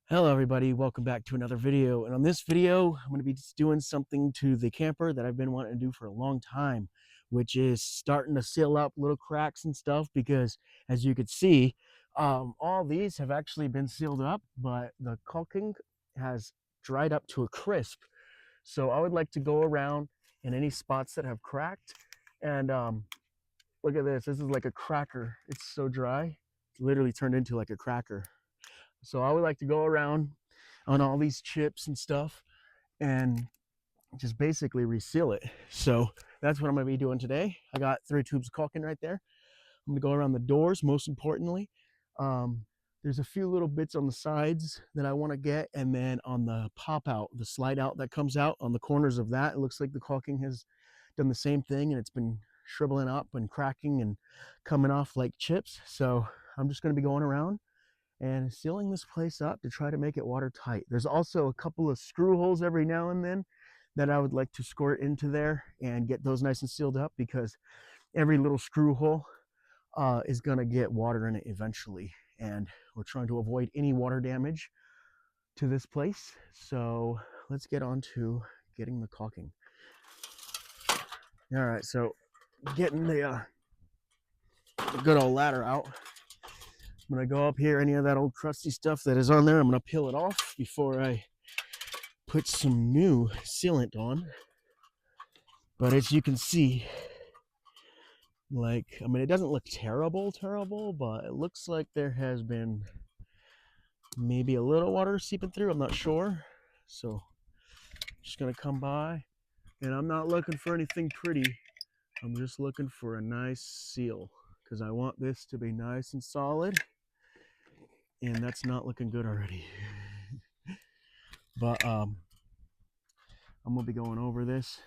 Hello everybody, welcome back to another video. And on this video, I'm going to be doing something to the camper that I've been wanting to do for a long time, which is starting to seal up little cracks and stuff because as you can see, all these have actually been sealed up, but the caulking has dried up to a crisp. So I would like to go around in any spots that have cracked and look at this. This is like a cracker. It's so dry. It's literally turned into like a cracker. So I would like to go around on all these chips and stuff and just basically reseal it. So that's what I'm going to be doing today. I got 3 tubes of caulking right there. I'm going to go around the doors, most importantly. There's a few little bits on the sides that I want to get, and then on the pop out, the slide out that comes out on the corners of that, it looks like the caulking has done the same thing and it's been shriveling up and cracking and coming off like chips. So I'm just going to be going around and sealing this place up to try to make it watertight. There's also a couple of screw holes every now and then that I would like to squirt into there and get those nice and sealed up, because every little screw hole is going to get water in it eventually, and we're trying to avoid any water damage to this place. So let's get on to getting the caulking. All right, so getting the good old ladder out. I'm going to go up here, any of that old crusty stuff that is on there, I'm going to peel it off before I put some new sealant on. But as you can see, like, I mean, it doesn't look terrible, but it looks like there has been maybe a little water seeping through. I'm not sure. So I'm just going to come by, and I'm not looking for anything pretty. I'm just looking for a nice seal, because I want this to be nice and solid, and that's not looking good already. But I'm gonna be going over this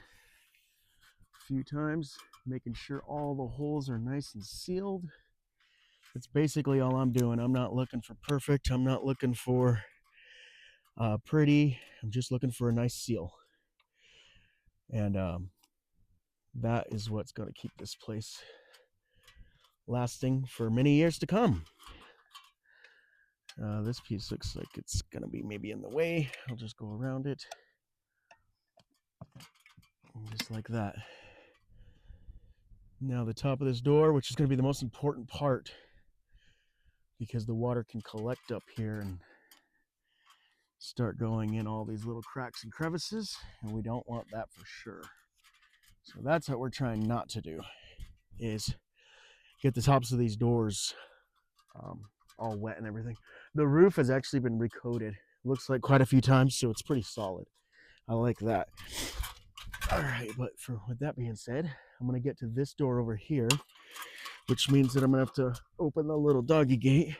a few times, making sure all the holes are nice and sealed. That's basically all I'm doing. I'm not looking for perfect. I'm not looking for pretty. I'm just looking for a nice seal. And that is what's going to keep this place lasting for many years to come. This piece looks like it's going to be maybe in the way. I'll just go around it. Just like that. Now the top of this door, which is going to be the most important part, because the water can collect up here and start going in all these little cracks and crevices, and we don't want that for sure. So that's what we're trying not to do, is get the tops of these doors all wet and everything. The roof has actually been recoated. Looks like quite a few times, so it's pretty solid. I like that. All right, but with that being said, I'm gonna get to this door over here, which means that I'm gonna have to open the little doggy gate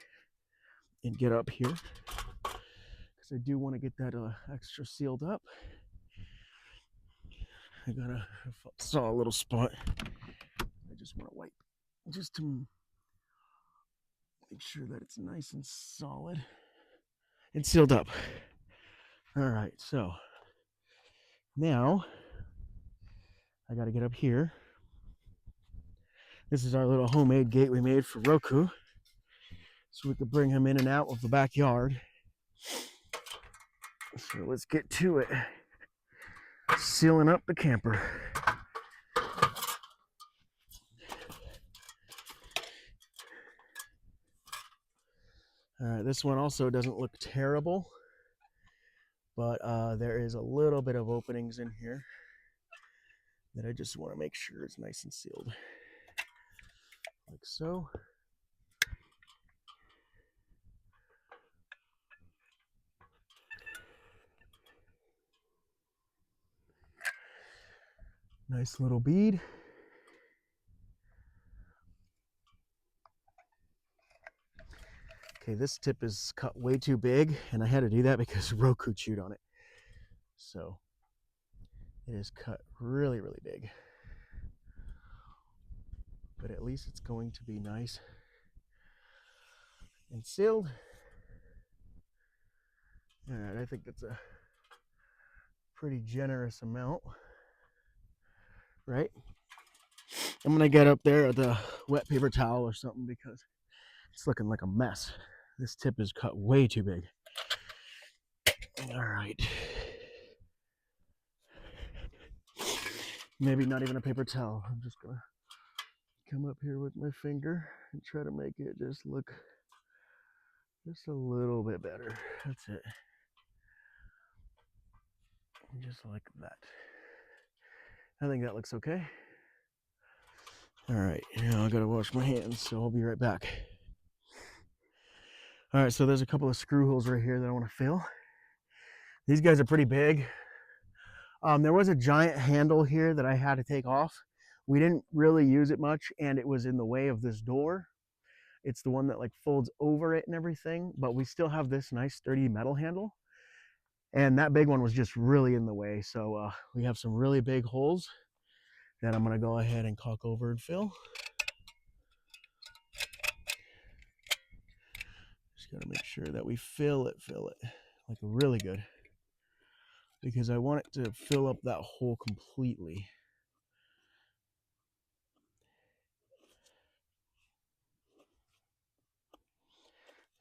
and get up here, because I do want to get that extra sealed up. Saw a little spot. I just want to wipe just to make sure that it's nice and solid and sealed up. All right, so now I got to get up here. This is our little homemade gate we made for Roku, so we could bring him in and out of the backyard. So let's get to it. Sealing up the camper. All right, this one also doesn't look terrible, but there is a little bit of openings in here that I just want to make sure is nice and sealed, like so. Nice little bead. Okay, this tip is cut way too big, and I had to do that because Roku chewed on it. So it is cut really, really big. But at least it's going to be nice and sealed. All right, I think that's a pretty generous amount, right? I'm gonna get up there with a wet paper towel or something, because it's looking like a mess. This tip is cut way too big. All right. Maybe not even a paper towel. I'm just gonna come up here with my finger and try to make it just look just a little bit better. That's it. Just like that. I think that looks okay. All right, now I gotta wash my hands, so I'll be right back. All right, so there's a couple of screw holes right here that I want to fill. These guys are pretty big. There was a giant handle here that I had to take off. We didn't really use it much, and it was in the way of this door. It's the one that like folds over it and everything, but we still have this nice sturdy metal handle. And that big one was just really in the way. So we have some really big holes that I'm gonna go ahead and caulk over and fill. Just gotta make sure that we fill it like really good, because I want it to fill up that hole completely.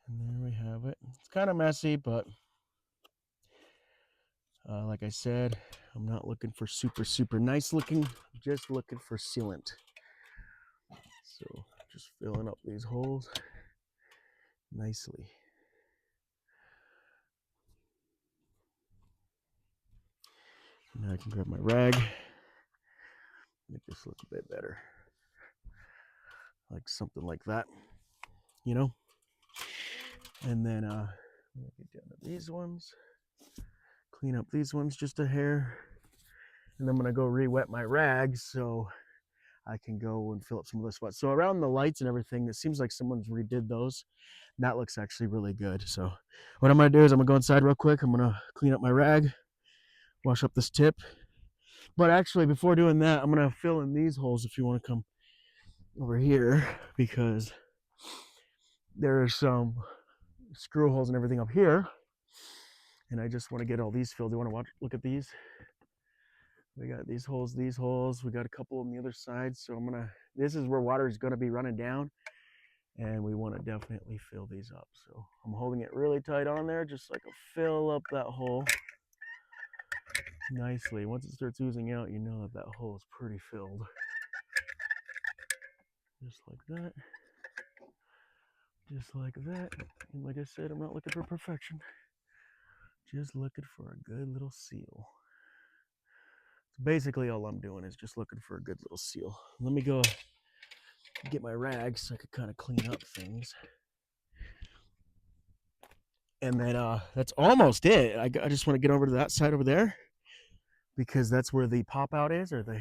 And there we have it. It's kind of messy, but like I said, I'm not looking for super nice looking, I'm just looking for sealant. So just filling up these holes nicely. Now I can grab my rag, make this look a bit better. Like something like that, you know? And then get down to these ones, clean up these ones just a hair, and I'm gonna go re-wet my rags so I can go and fill up some of those spots. So around the lights and everything, it seems like someone's redid those. That looks actually really good. So what I'm gonna do is I'm gonna go inside real quick. I'm gonna clean up my rag, wash up this tip. But actually, before doing that, I'm gonna fill in these holes if you want to come over here, because there are some screw holes and everything up here, and I just want to get all these filled. You want to look at these? We got these holes, we got a couple on the other side. So this is where water is gonna be running down, and we want to definitely fill these up. So I'm holding it really tight on there, just like fill up that hole nicely. Once it starts oozing out, you know that hole is pretty filled. Just like that. Just like that. And like I said, I'm not looking for perfection, just looking for a good little seal. So basically all I'm doing is just looking for a good little seal. Let me go get my rag so I could kind of clean up things. And then that's almost it. I just want to get over to that side over there, because that's where the pop out is, or the,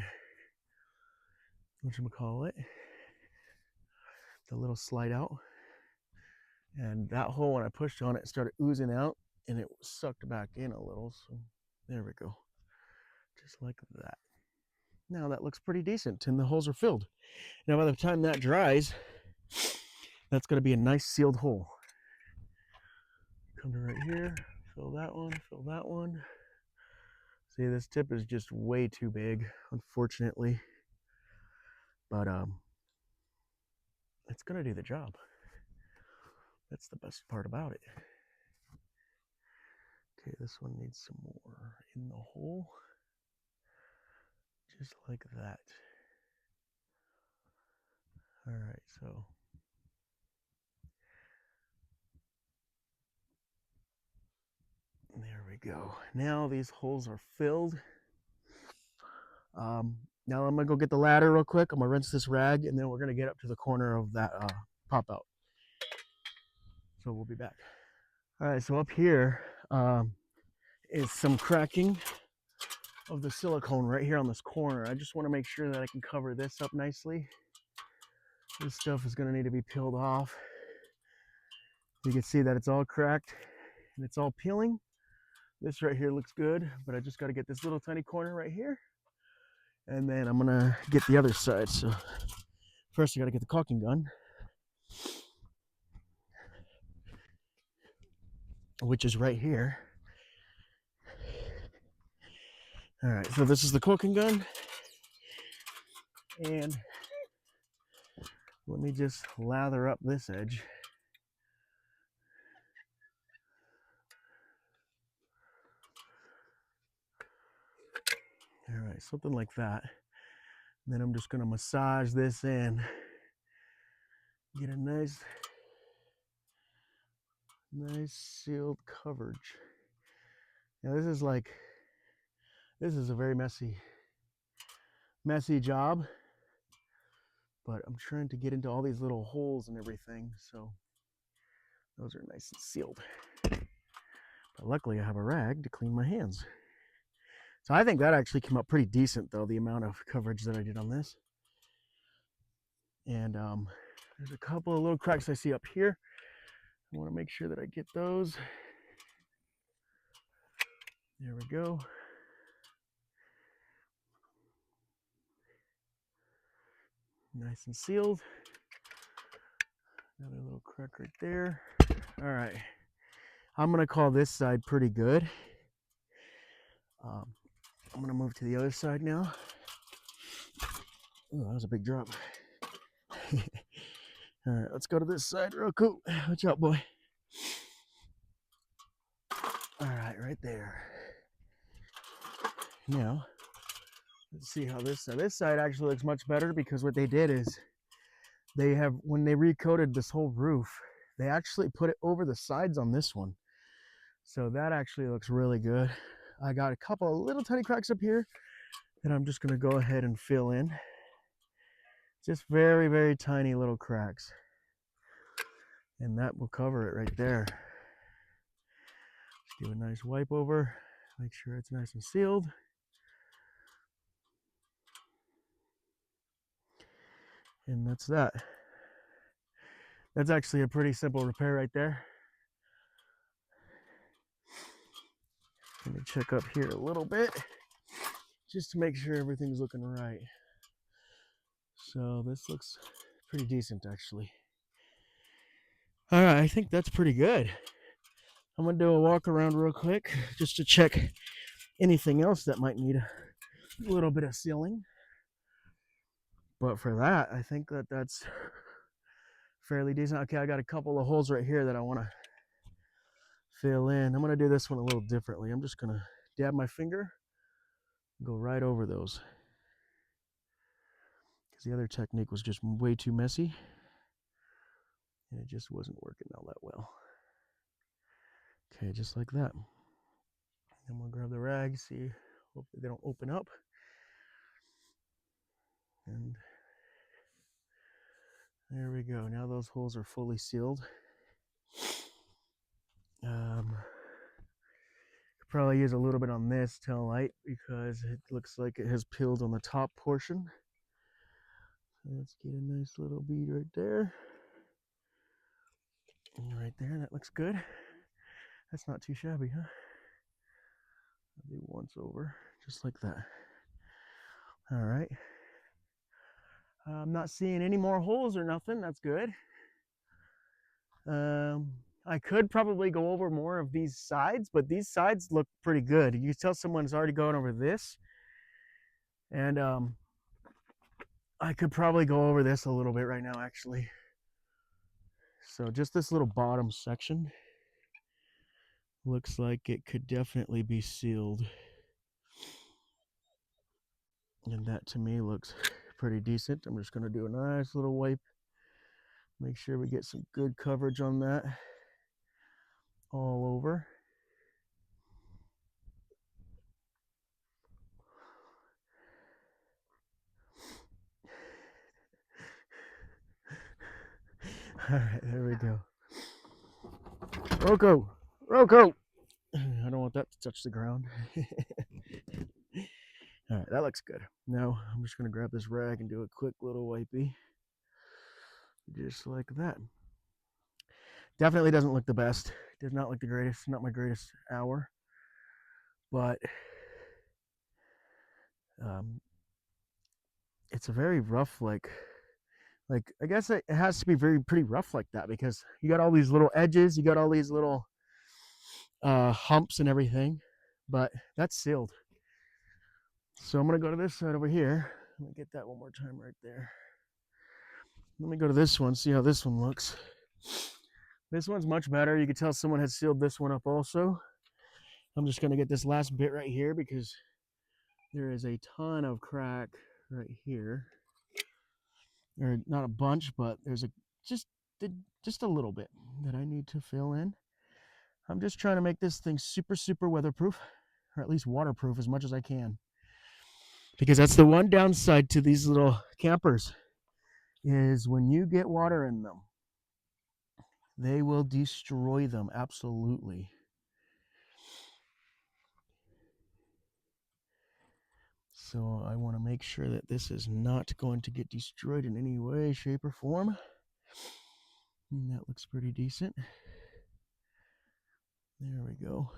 whatchamacallit, the little slide out. And that hole, when I pushed on it, it started oozing out, and it sucked back in a little. So there we go. Just like that. Now that looks pretty decent, and the holes are filled. Now by the time that dries, that's going to be a nice sealed hole. Come to right here, fill that one, fill that one. See, this tip is just way too big, unfortunately. But it's going to do the job. That's the best part about it. Okay, this one needs some more in the hole. Just like that. All right, so there we go. Now these holes are filled. Now I'm gonna go get the ladder real quick. I'm gonna rinse this rag, and then we're gonna get up to the corner of that pop out. So we'll be back. All right, so up here is some cracking of the silicone right here on this corner. I just want to make sure that I can cover this up nicely. This stuff is gonna need to be peeled off. You can see that it's all cracked and it's all peeling. This right here looks good, but I just got to get this little tiny corner right here, and then I'm gonna get the other side. So first I got to get the caulking gun, which is right here. All right, so this is the caulking gun, and let me just lather up this edge. right, something like that. And then I'm just going to massage this in, get a nice sealed coverage. Now this is a very messy job, but I'm trying to get into all these little holes and everything, so those are nice and sealed. But luckily I have a rag to clean my hands. So I think that actually came up pretty decent though, the amount of coverage that I did on this. And there's a couple of little cracks I see up here. I want to make sure that I get those. There we go. Nice and sealed. Another little crack right there. All right. I'm going to call this side pretty good. I'm going to move to the other side now. Oh, that was a big drop. All right, let's go to this side real quick. Watch out, boy. All right, right there. Now, let's see how this side actually looks much better, because what they did is when they recoated this whole roof, they actually put it over the sides on this one. So that actually looks really good. I got a couple of little tiny cracks up here that I'm just going to go ahead and fill in. Just very, very tiny little cracks. And that will cover it right there. Just give a nice wipe over, make sure it's nice and sealed. And that's that. That's actually a pretty simple repair right there. Let me check up here a little bit, just to make sure everything's looking right. So this looks pretty decent, actually. All right, I think that's pretty good. I'm gonna do a walk around real quick, just to check anything else that might need a little bit of sealing. But for that, I think that's fairly decent. Okay, I got a couple of holes right here that I want to fill in. I'm going to do this one a little differently. I'm just going to dab my finger, go right over those, because the other technique was just way too messy and it just wasn't working all that well. Okay, just like that. I'm going to grab the rag, see, hopefully they don't open up. And there we go. Now those holes are fully sealed. Could probably use a little bit on this tail light, because it looks like it has peeled on the top portion. So let's get a nice little bead right there. And right there, that looks good. That's not too shabby, huh? I'll do once over, just like that. All right. I'm not seeing any more holes or nothing. That's good. I could probably go over more of these sides, but these sides look pretty good. You can tell someone's already gone over this. And I could probably go over this a little bit right now, actually. So just this little bottom section looks like it could definitely be sealed. And that to me looks pretty decent. I'm just going to do a nice little wipe. Make sure we get some good coverage on that all over. All right, there we go. Rocco! I don't want that to touch the ground. All right, that looks good. Now I'm just going to grab this rag and do a quick little wipey. Just like that. Definitely doesn't look the best. Does not look the greatest. Not my greatest hour. But it's a very rough, like I guess it has to be pretty rough like that, because you got all these little edges, you got all these little humps and everything, but that's sealed. So I'm gonna go to this side over here. Let me get that one more time right there. Let me go to this one, see how this one looks. This one's much better. You can tell someone has sealed this one up also. I'm just gonna get this last bit right here, because there is a ton of crack right here. Or not a bunch, but there's just a little bit that I need to fill in. I'm just trying to make this thing super weatherproof, or at least waterproof as much as I can. Because that's the one downside to these little campers, is when you get water in them, they will destroy them, absolutely. So I want to make sure that this is not going to get destroyed in any way, shape, or form. And that looks pretty decent. There we go.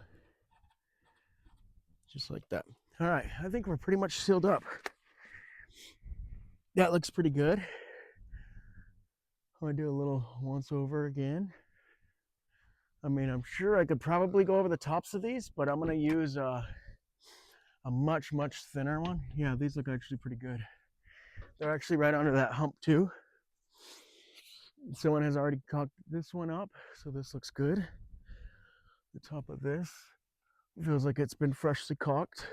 Just like that. All right, I think we're pretty much sealed up. That looks pretty good. I'm gonna do a little once over again. I mean, I'm sure I could probably go over the tops of these, but I'm gonna use a much thinner one. Yeah, these look actually pretty good. They're actually right under that hump too. Someone has already caulked this one up, so this looks good. The top of this feels like it's been freshly caulked.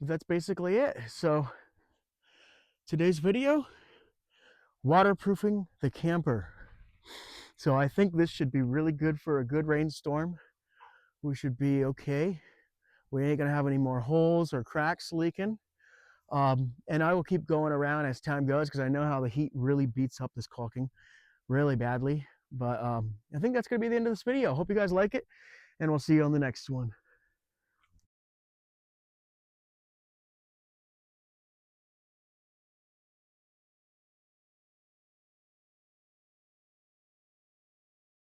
But that's basically it. So today's video, waterproofing the camper. So I think this should be really good for a good rainstorm. We should be okay. We ain't gonna have any more holes or cracks leaking. And I will keep going around as time goes, because I know how the heat really beats up this caulking really badly. But I think that's gonna be the end of this video. Hope you guys like it, and we'll see you on the next one.